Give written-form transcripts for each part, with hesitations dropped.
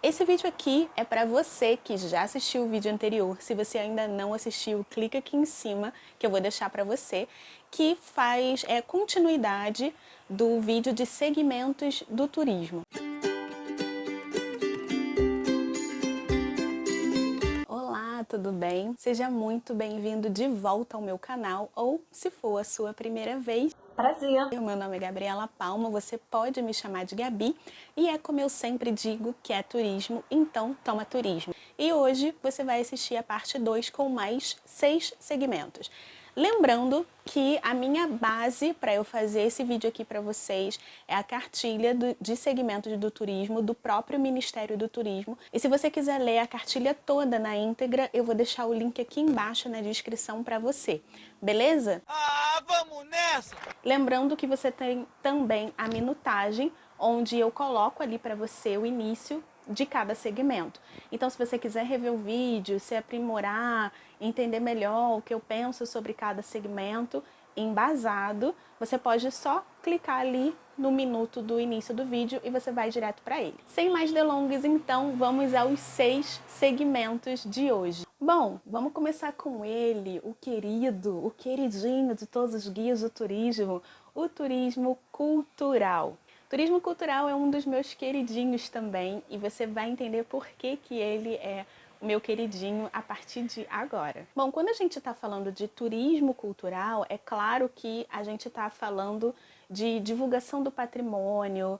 Esse vídeo aqui é para você que já assistiu o vídeo anterior. Se você ainda não assistiu, clica aqui em cima que eu vou deixar para você, que faz continuidade do vídeo de segmentos do turismo. Olá, tudo bem? Seja muito bem-vindo de volta ao meu canal, ou se for a sua primeira vez, prazer! O meu nome é Gabriela Palma, você pode me chamar de Gabi, e é como eu sempre digo que é turismo, então toma turismo. E hoje você vai assistir a parte 2 com mais 6 segmentos. Lembrando que a minha base para eu fazer esse vídeo aqui para vocês é a cartilha de segmentos do turismo do próprio Ministério do Turismo. E se você quiser ler a cartilha toda na íntegra, eu vou deixar o link aqui embaixo na descrição para você. Beleza? Ah, vamos nessa! Lembrando que você tem também a minutagem, onde eu coloco ali para você o início de cada segmento. Então, se você quiser rever o vídeo, se aprimorar, entender melhor o que eu penso sobre cada segmento embasado, você pode só clicar ali no minuto do início do vídeo e você vai direto para ele. Sem mais delongas, então, vamos aos 6 segmentos de hoje. Bom, vamos começar com ele, o querido, o queridinho de todos os guias do turismo, o turismo cultural. Turismo cultural é um dos meus queridinhos também e você vai entender por que ele é o meu queridinho a partir de agora. Bom, quando a gente está falando de turismo cultural, é claro que a gente está falando de divulgação do patrimônio,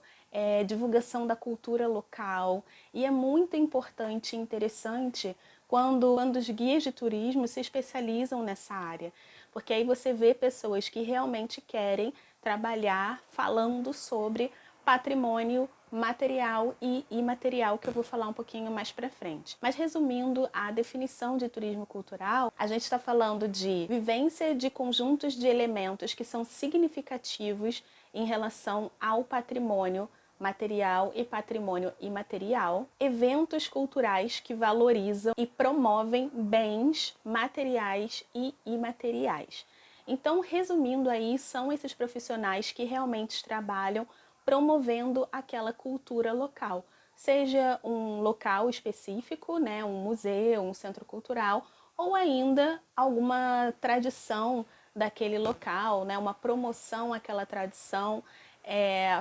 divulgação da cultura local, e é muito importante e interessante quando os guias de turismo se especializam nessa área, porque aí você vê pessoas que realmente querem trabalhar falando sobre patrimônio material e imaterial, que eu vou falar um pouquinho mais para frente. Mas resumindo a definição de turismo cultural, a gente está falando de vivência de conjuntos de elementos que são significativos em relação ao patrimônio material e patrimônio imaterial, eventos culturais que valorizam e promovem bens materiais e imateriais. Então, resumindo aí, são esses profissionais que realmente trabalham promovendo aquela cultura local, seja um local específico, né, um museu, um centro cultural, ou ainda alguma tradição daquele local, né, uma promoção àquela tradição,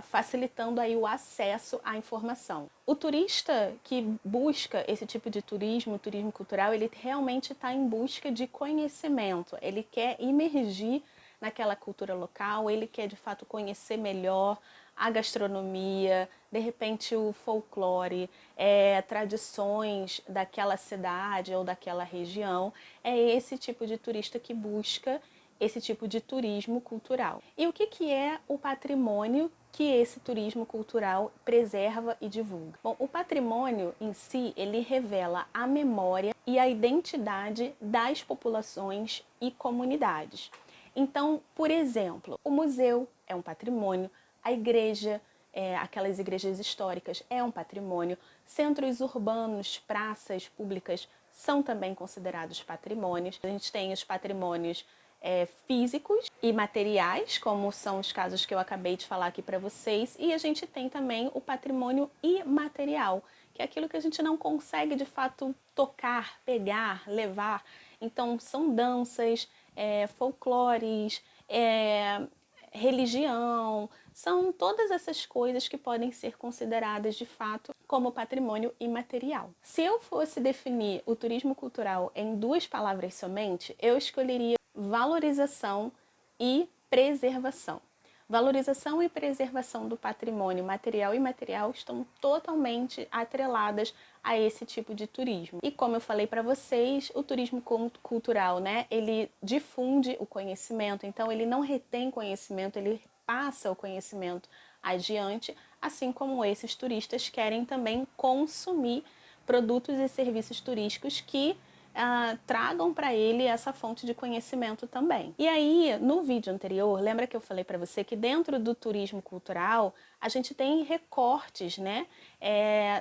facilitando aí o acesso à informação. O turista que busca esse tipo de turismo, turismo cultural, ele realmente está em busca de conhecimento, ele quer imergir naquela cultura local, ele quer de fato conhecer melhor a gastronomia, de repente o folclore, tradições daquela cidade ou daquela região. É esse tipo de turista que busca esse tipo de turismo cultural. E o que é o patrimônio que esse turismo cultural preserva e divulga? Bom, o patrimônio em si, ele revela a memória e a identidade das populações e comunidades. Então, por exemplo, o museu é um patrimônio, a igreja, aquelas igrejas históricas, é um patrimônio, centros urbanos, praças públicas são também considerados patrimônios. A gente tem os patrimônios físicos e materiais, como são os casos que eu acabei de falar aqui para vocês, e a gente tem também o patrimônio imaterial, que é aquilo que a gente não consegue de fato tocar, pegar, levar. Então são danças, folclores, religião, são todas essas coisas que podem ser consideradas de fato como patrimônio imaterial. Se eu fosse definir o turismo cultural em 2 palavras somente, eu escolheria valorização e preservação. Valorização e preservação do patrimônio material e imaterial estão totalmente atreladas a esse tipo de turismo. E como eu falei para vocês, o turismo cultural, né, ele difunde o conhecimento, então ele não retém conhecimento, ele passa o conhecimento adiante, assim como esses turistas querem também consumir produtos e serviços turísticos que tragam para ele essa fonte de conhecimento também. E aí, no vídeo anterior, lembra que eu falei para você que dentro do turismo cultural, a gente tem recortes, né,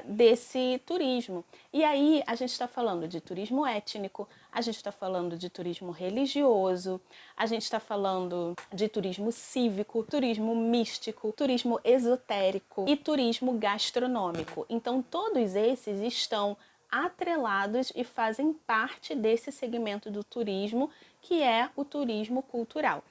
desse turismo. E aí, a gente está falando de turismo étnico, a gente está falando de turismo religioso, a gente está falando de turismo cívico, turismo místico, turismo esotérico e turismo gastronômico. Então, todos esses estão atrelados e fazem parte desse segmento do turismo, que é o turismo cultural.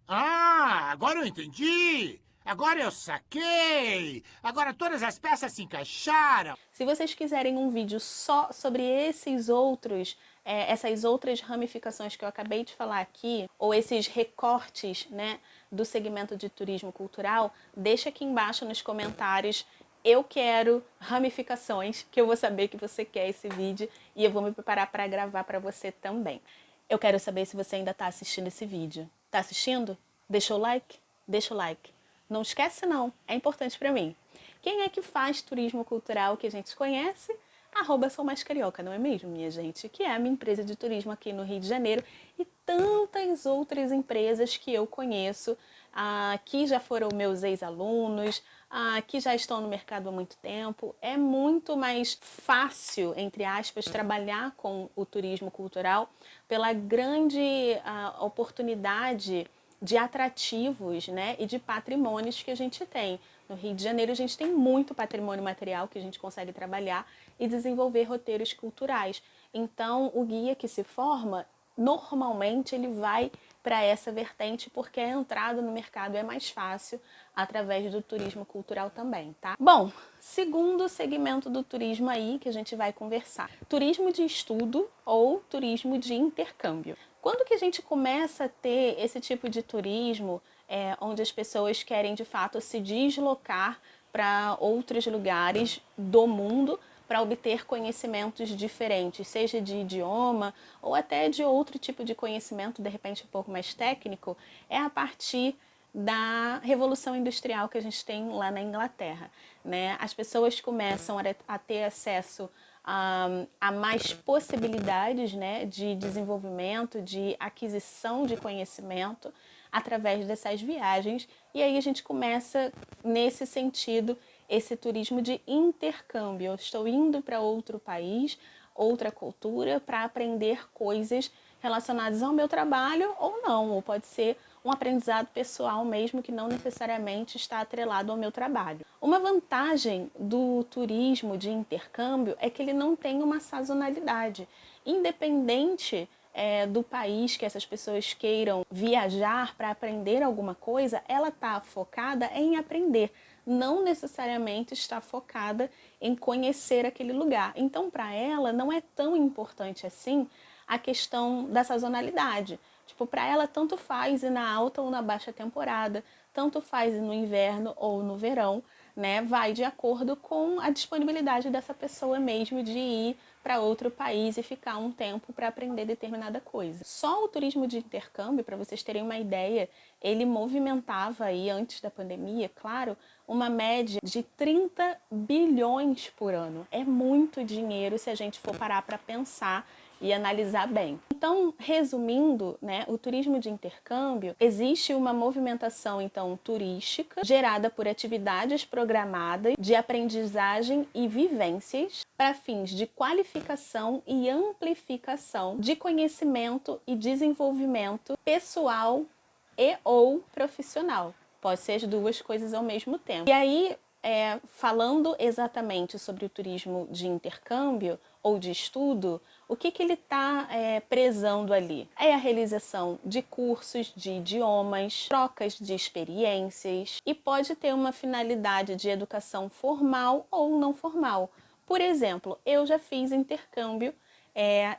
Ah, agora eu entendi! Agora eu saquei! Agora todas as peças se encaixaram! Se vocês quiserem um vídeo só sobre esses outros, essas outras ramificações que eu acabei de falar aqui, ou esses recortes, né, do segmento de turismo cultural, deixa aqui embaixo nos comentários. Eu quero ramificações, que eu vou saber que você quer esse vídeo e eu vou me preparar para gravar para você também. Eu quero saber se você ainda está assistindo esse vídeo. Tá assistindo? Deixa o like? Deixa o like. Não esquece não, é importante para mim. Quem é que faz turismo cultural que a gente conhece? @SouMaisCarioca, não é mesmo, minha gente? Que é a minha empresa de turismo aqui no Rio de Janeiro e tantas outras empresas que eu conheço, que já foram meus ex-alunos, que já estão no mercado há muito tempo. É muito mais fácil, entre aspas, trabalhar com o turismo cultural pela grande oportunidade de atrativos, né, e de patrimônios que a gente tem. No Rio de Janeiro a gente tem muito patrimônio material que a gente consegue trabalhar e desenvolver roteiros culturais. Então o guia que se forma, normalmente ele vai para essa vertente porque a entrada no mercado é mais fácil através do turismo cultural também, tá? Bom, segundo segmento do turismo aí que a gente vai conversar, turismo de estudo ou turismo de intercâmbio. Quando que a gente começa a ter esse tipo de turismo, onde as pessoas querem de fato se deslocar para outros lugares do mundo para obter conhecimentos diferentes, seja de idioma ou até de outro tipo de conhecimento, de repente um pouco mais técnico, é a partir da Revolução Industrial que a gente tem lá na Inglaterra, né? As pessoas começam a ter acesso a mais possibilidades, né, de desenvolvimento, de aquisição de conhecimento através dessas viagens, e aí a gente começa nesse sentido esse turismo de intercâmbio. Eu estou indo para outro país, outra cultura, para aprender coisas relacionadas ao meu trabalho ou não, ou pode ser um aprendizado pessoal mesmo que não necessariamente está atrelado ao meu trabalho. Uma vantagem do turismo de intercâmbio é que ele não tem uma sazonalidade. Independente do país que essas pessoas queiram viajar para aprender alguma coisa, ela está focada em aprender, não necessariamente está focada em conhecer aquele lugar. Então, para ela, não é tão importante assim a questão da sazonalidade. Tipo, para ela, tanto faz ir na alta ou na baixa temporada, tanto faz ir no inverno ou no verão, né? Vai de acordo com a disponibilidade dessa pessoa mesmo de ir para outro país e ficar um tempo para aprender determinada coisa. Só o turismo de intercâmbio, para vocês terem uma ideia, ele movimentava aí, antes da pandemia, claro, uma média de 30 bilhões por ano. É muito dinheiro se a gente for parar para pensar e analisar bem. Então, resumindo, né, o turismo de intercâmbio, existe uma movimentação então turística gerada por atividades programadas de aprendizagem e vivências para fins de qualificação e amplificação de conhecimento e desenvolvimento pessoal e ou profissional. Pode ser as duas coisas ao mesmo tempo. E aí, falando exatamente sobre o turismo de intercâmbio ou de estudo, o que ele está prezando ali? É a realização de cursos de idiomas, trocas de experiências e pode ter uma finalidade de educação formal ou não formal. Por exemplo, eu já fiz intercâmbio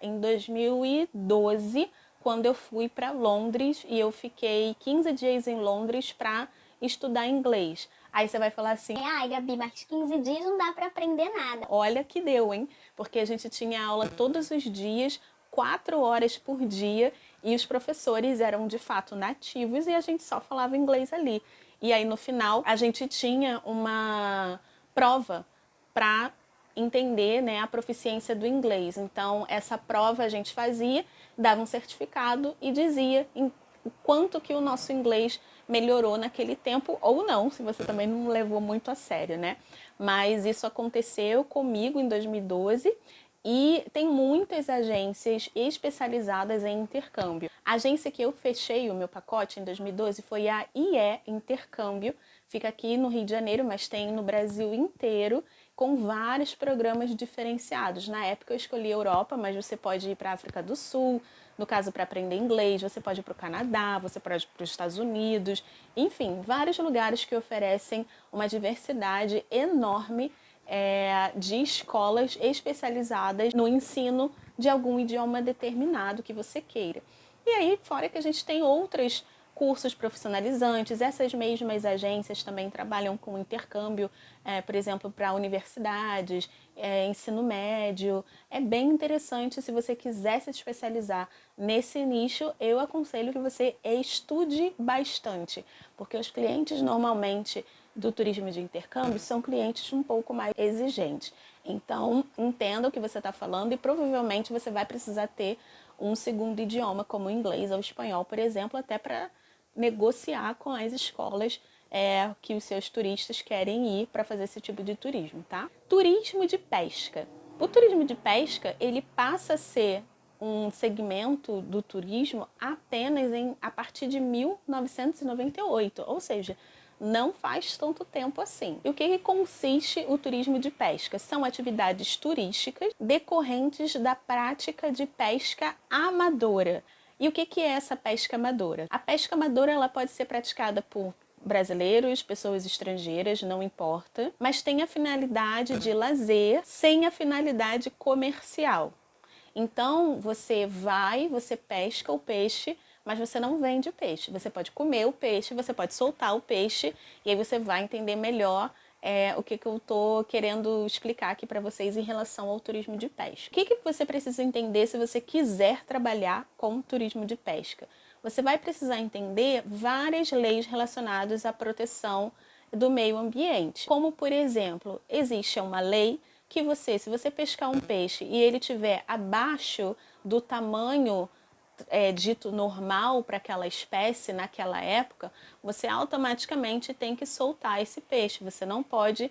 em 2012, quando eu fui para Londres e eu fiquei 15 dias em Londres para estudar inglês. Aí você vai falar assim: ai, Gabi, mas 15 dias não dá para aprender nada. Olha que deu, hein? Porque a gente tinha aula todos os dias, 4 horas por dia, e os professores eram de fato nativos e a gente só falava inglês ali. E aí no final a gente tinha uma prova para entender, né, a proficiência do inglês. Então, essa prova a gente fazia, dava um certificado e dizia o quanto que o nosso inglês melhorou naquele tempo, ou não, se você também não levou muito a sério, né? Mas isso aconteceu comigo em 2012 e tem muitas agências especializadas em intercâmbio. A agência que eu fechei o meu pacote em 2012 foi a IE Intercâmbio, fica aqui no Rio de Janeiro, mas tem no Brasil inteiro, com vários programas diferenciados. Na época eu escolhi a Europa, mas você pode ir para a África do Sul, no caso para aprender inglês, você pode ir para o Canadá, você pode ir para os Estados Unidos, enfim, vários lugares que oferecem uma diversidade enorme de escolas especializadas no ensino de algum idioma determinado que você queira. E aí, fora que a gente tem outros cursos profissionalizantes, essas mesmas agências também trabalham com intercâmbio, por exemplo, para universidades, ensino médio. É bem interessante, se você quiser se especializar nesse nicho, eu aconselho que você estude bastante, porque os clientes normalmente do turismo de intercâmbio são clientes um pouco mais exigentes. Então, entenda o que você está falando e provavelmente você vai precisar ter um segundo idioma, como o inglês ou o espanhol, por exemplo, até para negociar com as escolas que os seus turistas querem ir para fazer esse tipo de turismo, tá? Turismo de pesca. O turismo de pesca, ele passa a ser um segmento do turismo apenas a partir de 1998, ou seja, não faz tanto tempo assim. E o que consiste o turismo de pesca? São atividades turísticas decorrentes da prática de pesca amadora. E o que é essa pesca amadora? A pesca amadora ela pode ser praticada por brasileiros, pessoas estrangeiras, não importa, mas tem a finalidade de lazer sem a finalidade comercial. Então, você pesca o peixe, mas você não vende o peixe. Você pode comer o peixe, você pode soltar o peixe, e aí você vai entender melhor o que eu estou querendo explicar aqui para vocês em relação ao turismo de pesca. O que você precisa entender se você quiser trabalhar com turismo de pesca? Você vai precisar entender várias leis relacionadas à proteção do meio ambiente. Como, por exemplo, existe uma lei que se você pescar um peixe e ele estiver abaixo do tamanho dito normal para aquela espécie naquela época, você automaticamente tem que soltar esse peixe, você não pode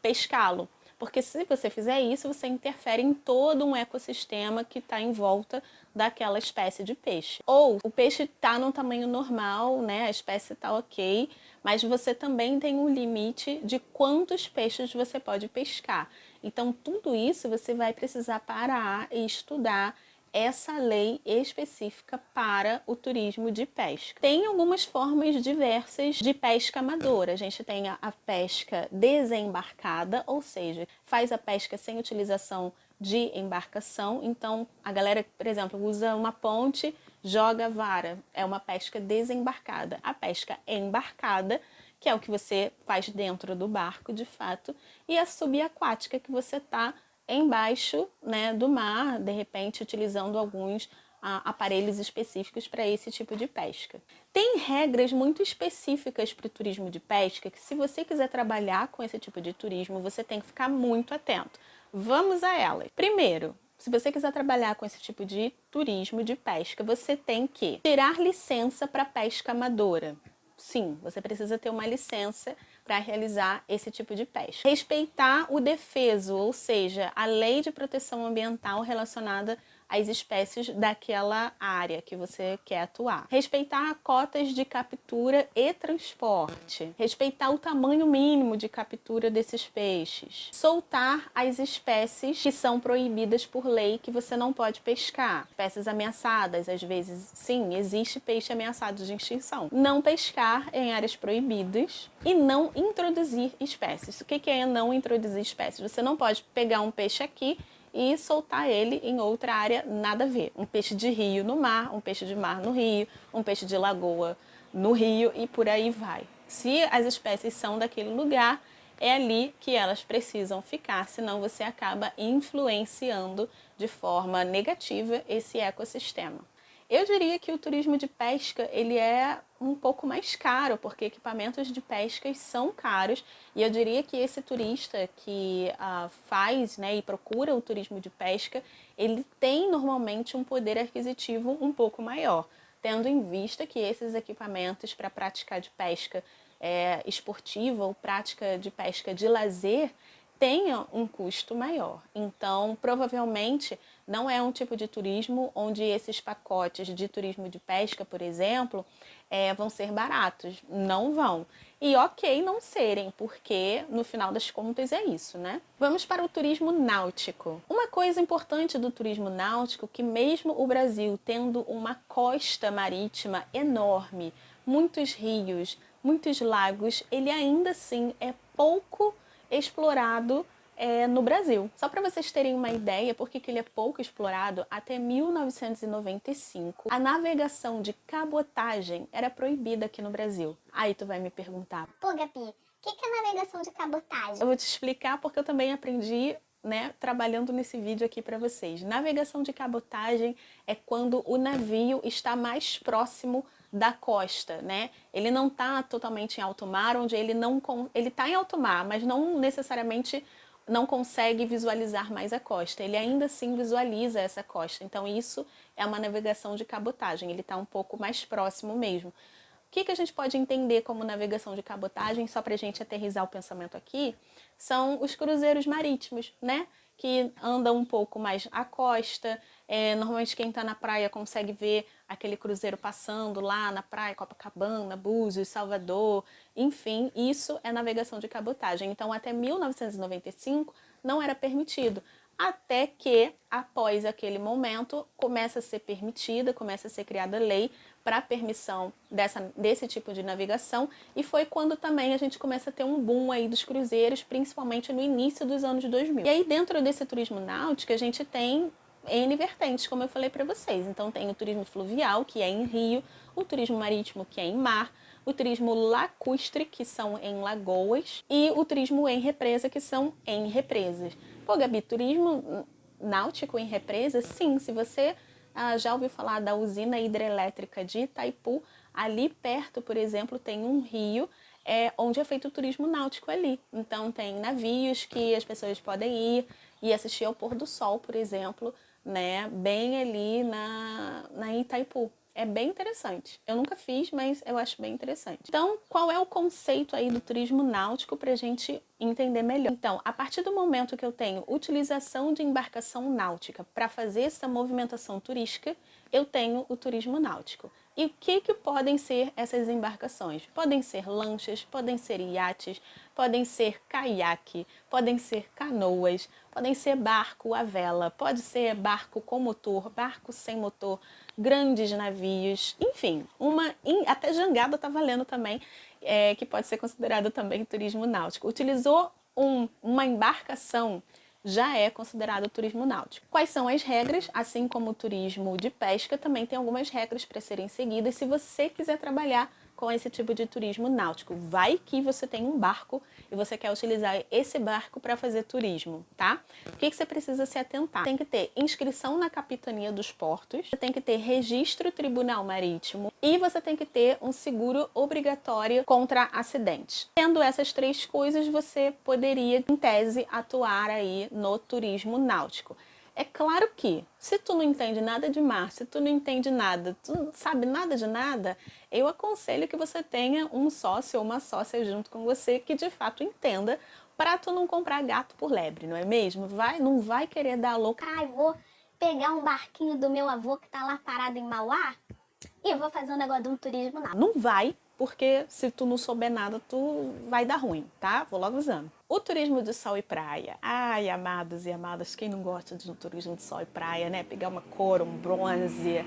pescá-lo. Porque se você fizer isso, você interfere em todo um ecossistema que está em volta daquela espécie de peixe. Ou o peixe está no tamanho normal, né? A espécie está ok, mas você também tem um limite de quantos peixes você pode pescar. Então, tudo isso você vai precisar parar e estudar essa lei específica para o turismo de pesca. Tem algumas formas diversas de pesca amadora. A gente tem a pesca desembarcada, ou seja, faz a pesca sem utilização de embarcação. Então, a galera, por exemplo, usa uma ponte, joga a vara. É uma pesca desembarcada. A pesca embarcada, que é o que você faz dentro do barco, de fato, e a subaquática, que você está embaixo, né, do mar, de repente utilizando alguns aparelhos específicos para esse tipo de pesca. Tem regras muito específicas para o turismo de pesca que, se você quiser trabalhar com esse tipo de turismo, você tem que ficar muito atento. Vamos a elas. Primeiro, se você quiser trabalhar com esse tipo de turismo de pesca, você tem que tirar licença para pesca amadora. Sim, você precisa ter uma licença para realizar esse tipo de pesca. Respeitar o DEFESO, ou seja, a lei de proteção ambiental relacionada às espécies daquela área que você quer atuar. Respeitar cotas de captura e transporte. Respeitar o tamanho mínimo de captura desses peixes. Soltar as espécies que são proibidas por lei, que você não pode pescar. Espécies ameaçadas, às vezes, sim, existe peixe ameaçado de extinção. Não pescar em áreas proibidas e não introduzir espécies. O que é não introduzir espécies? Você não pode pegar um peixe aqui e soltar ele em outra área, nada a ver. Um peixe de rio no mar, um peixe de mar no rio, um peixe de lagoa no rio e por aí vai. Se as espécies são daquele lugar, é ali que elas precisam ficar, senão você acaba influenciando de forma negativa esse ecossistema. Eu diria que o turismo de pesca, ele é um pouco mais caro, porque equipamentos de pesca são caros, e eu diria que esse turista que faz, né, e procura o turismo de pesca, ele tem normalmente um poder aquisitivo um pouco maior, tendo em vista que esses equipamentos para prática de pesca esportiva ou prática de pesca de lazer tenha um custo maior. Então, provavelmente, não é um tipo de turismo onde esses pacotes de turismo de pesca, por exemplo, vão ser baratos. Não vão. E ok não serem, porque no final das contas é isso, né? Vamos para o turismo náutico. Uma coisa importante do turismo náutico, que mesmo o Brasil tendo uma costa marítima enorme, muitos rios, muitos lagos, ele ainda assim é pouco explorado no Brasil. Só para vocês terem uma ideia por que ele é pouco explorado, até 1995, a navegação de cabotagem era proibida aqui no Brasil. Aí tu vai me perguntar: Pô, Gabi, o que é navegação de cabotagem? eu vou te explicar porque eu também aprendi, né, trabalhando nesse vídeo aqui para vocês. Navegação de cabotagem é quando o navio está mais próximo da costa, né? Ele não está totalmente em alto mar, onde ele está em alto mar, mas não necessariamente não consegue visualizar mais a costa. Ele ainda assim visualiza essa costa. Então isso é uma navegação de cabotagem. Ele está um pouco mais próximo mesmo. O que a gente pode entender como navegação de cabotagem, só para a gente aterrissar o pensamento aqui, são os cruzeiros marítimos, né? Que andam um pouco mais à costa. Normalmente quem está na praia consegue ver aquele cruzeiro passando lá na praia, Copacabana, Búzios, Salvador, enfim, isso é navegação de cabotagem. Então, até 1995 não era permitido. Até que, após aquele momento, começa a ser permitida, começa a ser criada lei para a permissão desse tipo de navegação, e foi quando também a gente começa a ter um boom aí dos cruzeiros, principalmente no início dos anos 2000. E aí dentro desse turismo náutico a gente tem N vertentes, como eu falei para vocês. Então tem o turismo fluvial, que é em rio, o turismo marítimo, que é em mar, o turismo lacustre, que são em lagoas, e o turismo em represa, que são em represas. Pô, Gabi, turismo náutico em represa? Sim, se você já ouviu falar da usina hidrelétrica de Itaipu, ali perto, por exemplo, tem um rio onde é feito o turismo náutico ali. Então tem navios que as pessoas podem ir e assistir ao pôr do sol, por exemplo, né, bem ali na Itaipu. É bem interessante. Eu nunca fiz, mas eu acho bem interessante. Então, qual é o conceito aí do turismo náutico para a gente entender melhor? Então, a partir do momento que eu tenho utilização de embarcação náutica para fazer essa movimentação turística, eu tenho o turismo náutico. E o que podem ser essas embarcações? Podem ser lanchas, podem ser iates, podem ser caiaque, podem ser canoas, podem ser barco à vela, pode ser barco com motor, barco sem motor, grandes navios, enfim, até jangada está valendo também, que pode ser considerado também turismo náutico. Utilizou uma embarcação, já é considerado turismo náutico. Quais são as regras? Assim como o turismo de pesca, também tem algumas regras para serem seguidas se você quiser trabalhar com esse tipo de turismo náutico. Vai que você tem um barco e você quer utilizar esse barco para fazer turismo, tá? O que você precisa se atentar? Tem que ter inscrição na Capitania dos Portos, você tem que ter registro tribunal marítimo e você tem que ter um seguro obrigatório contra acidentes. Tendo essas três coisas, você poderia, em tese, atuar aí no turismo náutico. É claro que, se tu não entende nada de mar, se tu não entende nada, tu não sabe nada de nada, eu aconselho que você tenha um sócio ou uma sócia junto com você que de fato entenda, para tu não comprar gato por lebre, não é mesmo? Não vai querer dar louca. Ai, vou pegar um barquinho do meu avô que tá lá parado em Mauá e eu vou fazer um negócio de um turismo náutico. Não vai, porque se tu não souber nada, tu vai dar ruim, tá? Vou logo avisando. O turismo de sol e praia. Ai, amados e amadas, quem não gosta de um turismo de sol e praia, né? Pegar uma cor, um bronze.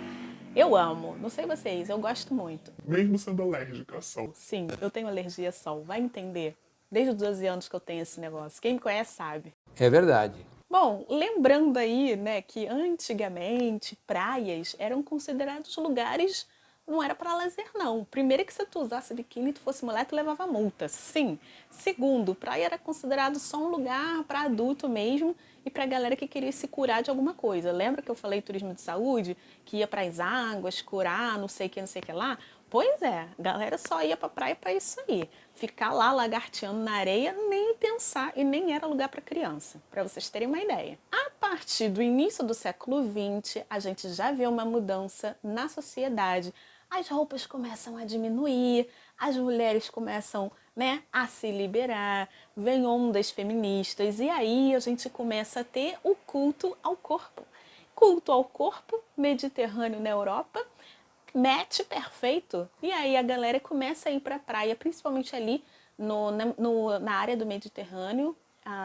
Eu amo. Não sei vocês, eu gosto muito. Mesmo sendo alérgica ao sol. Sim, eu tenho alergia a sol, vai entender. Desde os 12 anos que eu tenho esse negócio. Quem me conhece sabe. É verdade. Bom, lembrando aí, né, que antigamente praias eram considerados lugares não era para lazer, não. Primeiro que se tu usasse biquíni e tu fosse mulher, tu levava multa, sim. Segundo, praia era considerado só um lugar para adulto mesmo e para galera que queria se curar de alguma coisa. Lembra que eu falei turismo de saúde? Que ia para as águas, curar, não sei o que lá? Pois é, a galera só ia pra praia para isso aí. Ficar lá lagarteando na areia, nem pensar, e nem era lugar para criança, para vocês terem uma ideia. A partir do início do século XX, a gente já vê uma mudança na sociedade. As roupas começam a diminuir, as mulheres começam, né, a se liberar, vem ondas feministas, e aí a gente começa a ter o culto ao corpo. Culto ao corpo, mediterrâneo na Europa, match perfeito. E aí a galera começa a ir para a praia, principalmente ali na área do Mediterrâneo,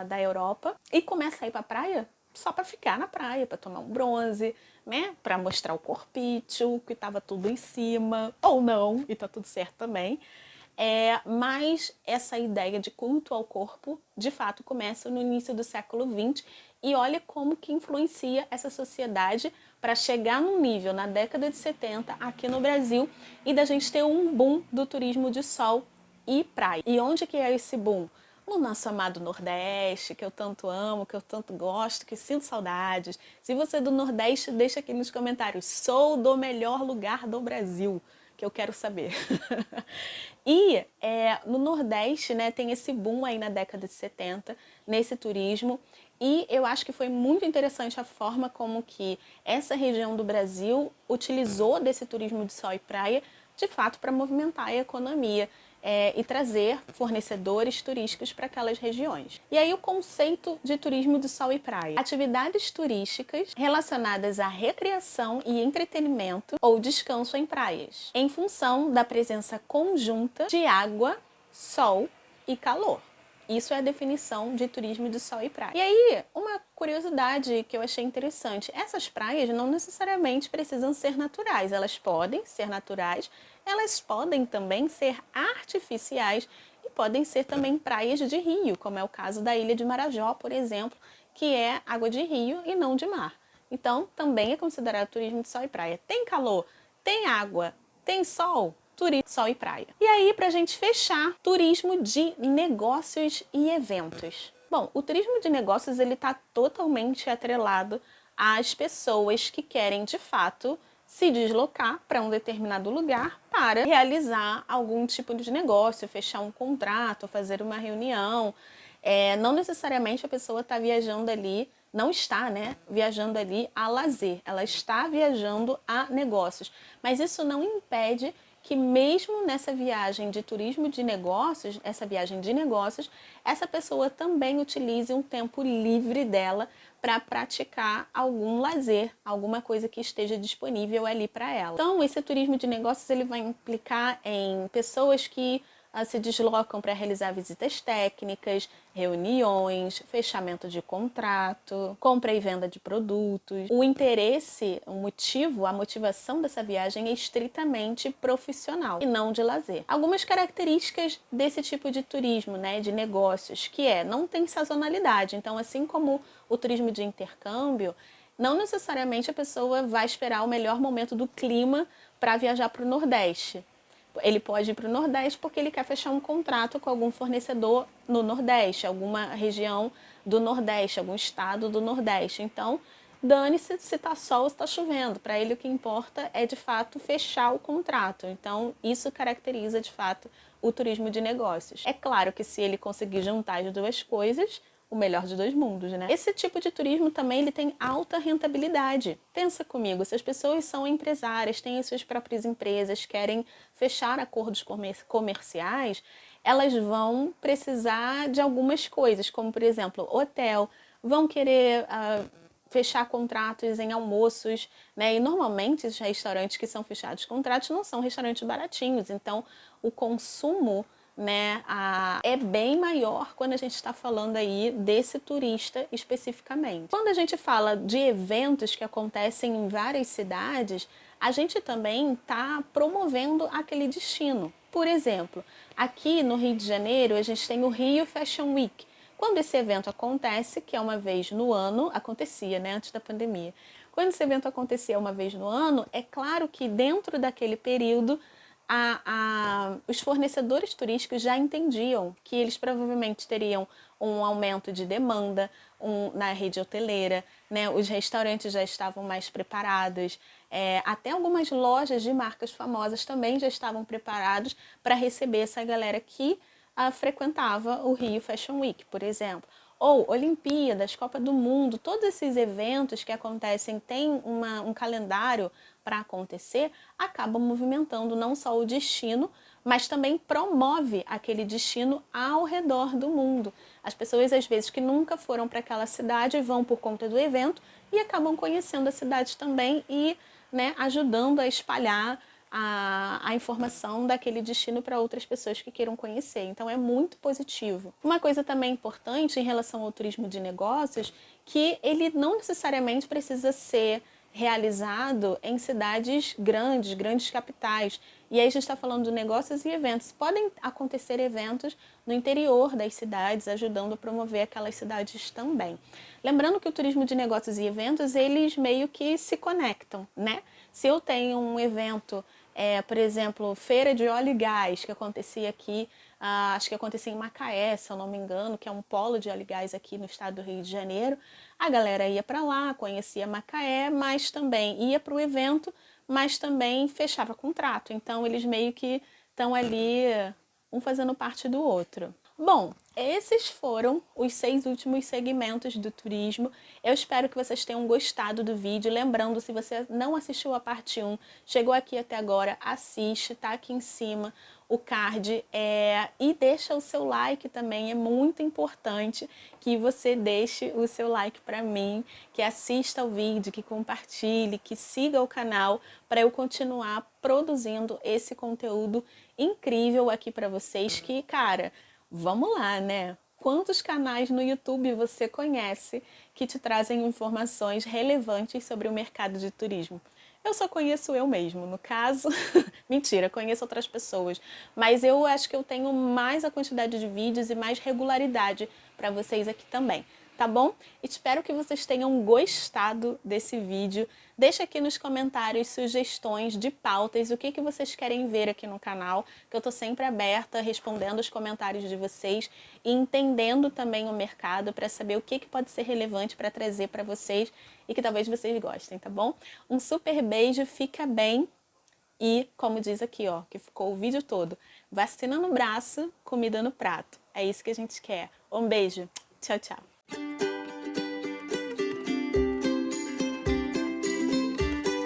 da Europa, e começa a ir para a praia só para ficar na praia, para tomar um bronze, né? Para mostrar o corpício, que estava tudo em cima, ou não, e tá tudo certo também. Mas essa ideia de culto ao corpo, de fato, começa no início do século XX e olha como que influencia essa sociedade para chegar num nível na década de 70 aqui no Brasil e da gente ter um boom do turismo de sol e praia. E onde que é esse boom? No nosso amado Nordeste, que eu tanto amo, que eu tanto gosto, que sinto saudades. Se você é do Nordeste, deixa aqui nos comentários. Sou do melhor lugar do Brasil, que eu quero saber. E no Nordeste, né, tem esse boom aí na década de 70, nesse turismo. E eu acho que foi muito interessante a forma como que essa região do Brasil utilizou desse turismo de sol e praia, de fato, para movimentar a economia. E trazer fornecedores turísticos para aquelas regiões. E aí o conceito de turismo de sol e praia. Atividades turísticas relacionadas à recreação e entretenimento ou descanso em praias, em função da presença conjunta de água, sol e calor. Isso é a definição de turismo de sol e praia. E aí, uma curiosidade que eu achei interessante. Essas praias não necessariamente precisam ser naturais. Elas podem ser naturais, elas podem também ser artificiais e podem ser também praias de rio, como é o caso da Ilha de Marajó, por exemplo, que é água de rio e não de mar. Então, também é considerado turismo de sol e praia. Tem calor, tem água, tem sol, turismo, sol e praia. E aí, pra gente fechar, turismo de negócios e eventos. Bom, o turismo de negócios, ele tá totalmente atrelado às pessoas que querem, de fato, se deslocar para um determinado lugar para realizar algum tipo de negócio, fechar um contrato, fazer uma reunião. Não necessariamente a pessoa está viajando ali, não está, né, viajando ali a lazer, ela está viajando a negócios. Mas isso não impede que mesmo nessa viagem de turismo de negócios, essa pessoa também utilize um tempo livre dela para praticar algum lazer, alguma coisa que esteja disponível ali para ela. Então, esse turismo de negócios ele vai implicar em pessoas que se deslocam para realizar visitas técnicas, reuniões, fechamento de contrato, compra e venda de produtos. O interesse, o motivo, a motivação dessa viagem é estritamente profissional e não de lazer. Algumas características desse tipo de turismo, né, de negócios, que não tem sazonalidade. Então, assim como o turismo de intercâmbio, não necessariamente a pessoa vai esperar o melhor momento do clima para viajar para o Nordeste. Ele pode ir para o Nordeste porque ele quer fechar um contrato com algum fornecedor no Nordeste, alguma região do Nordeste, algum estado do Nordeste. Então, dane-se se está sol ou se está chovendo. Para ele o que importa é, de fato, fechar o contrato. Então, isso caracteriza, de fato, o turismo de negócios. É claro que se ele conseguir juntar as duas coisas, o melhor de dois mundos, né? Esse tipo de turismo também ele tem alta rentabilidade. Pensa comigo, se as pessoas são empresárias, têm as suas próprias empresas, querem fechar acordos comerciais, elas vão precisar de algumas coisas, como, por exemplo, hotel, vão querer fechar contratos em almoços, né? E normalmente os restaurantes que são fechados contratos não são restaurantes baratinhos, então o consumo, né, é bem maior quando a gente está falando aí desse turista especificamente. Quando a gente fala de eventos que acontecem em várias cidades, a gente também está promovendo aquele destino. Por exemplo, aqui no Rio de Janeiro a gente tem o Rio Fashion Week, Quando esse evento acontece, que é uma vez no ano, acontecia, né, antes da pandemia. Quando esse evento acontecia uma vez no ano, é claro que dentro daquele período, os fornecedores turísticos já entendiam que eles provavelmente teriam um aumento de demanda na rede hoteleira, né? Os restaurantes já estavam mais preparados, até algumas lojas de marcas famosas também já estavam preparados para receber essa galera que frequentava o Rio Fashion Week, por exemplo. Ou Olimpíadas, Copa do Mundo, todos esses eventos que acontecem têm um calendário para acontecer, acabam movimentando não só o destino, mas também promove aquele destino ao redor do mundo. As pessoas, às vezes, que nunca foram para aquela cidade, vão por conta do evento e acabam conhecendo a cidade também e, né, ajudando a espalhar a informação daquele destino para outras pessoas que queiram conhecer. Então é muito positivo. Uma coisa também importante em relação ao turismo de negócios, que ele não necessariamente precisa ser realizado em cidades grandes capitais. E aí a gente está falando de negócios e eventos. Podem acontecer eventos no interior das cidades, ajudando a promover aquelas cidades também. Lembrando que o turismo de negócios e eventos, eles meio que se conectam, né? Se eu tenho um evento, por exemplo, feira de óleo e gás, que acontecia aqui, acho que acontecia em Macaé, se eu não me engano, que é um polo de óleo e gás aqui no estado do Rio de Janeiro, a galera ia para lá, conhecia Macaé, mas também ia para o evento, mas também fechava contrato. Então, eles meio que estão ali, um fazendo parte do outro. Bom, esses foram os 6 últimos segmentos do turismo. Eu espero que vocês tenham gostado do vídeo. Lembrando, se você não assistiu a parte 1, chegou aqui até agora, assiste, tá aqui em cima o card, e deixa o seu like também, é muito importante que você deixe o seu like para mim, que assista ao vídeo, que compartilhe, que siga o canal para eu continuar produzindo esse conteúdo incrível aqui para vocês, que, cara, vamos lá, né? Quantos canais no YouTube você conhece que te trazem informações relevantes sobre o mercado de turismo? Eu só conheço eu mesmo, no caso, mentira, conheço outras pessoas, mas eu acho que eu tenho mais a quantidade de vídeos e mais regularidade para vocês aqui também, tá bom? Espero que vocês tenham gostado desse vídeo. Deixa aqui nos comentários sugestões de pautas, o que vocês querem ver aqui no canal, que eu tô sempre aberta, respondendo os comentários de vocês e entendendo também o mercado para saber o que pode ser relevante para trazer para vocês e que talvez vocês gostem, tá bom? Um super beijo, fica bem e, como diz aqui, ó, que ficou o vídeo todo, vacina no braço, comida no prato. É isso que a gente quer. Um beijo, tchau, tchau.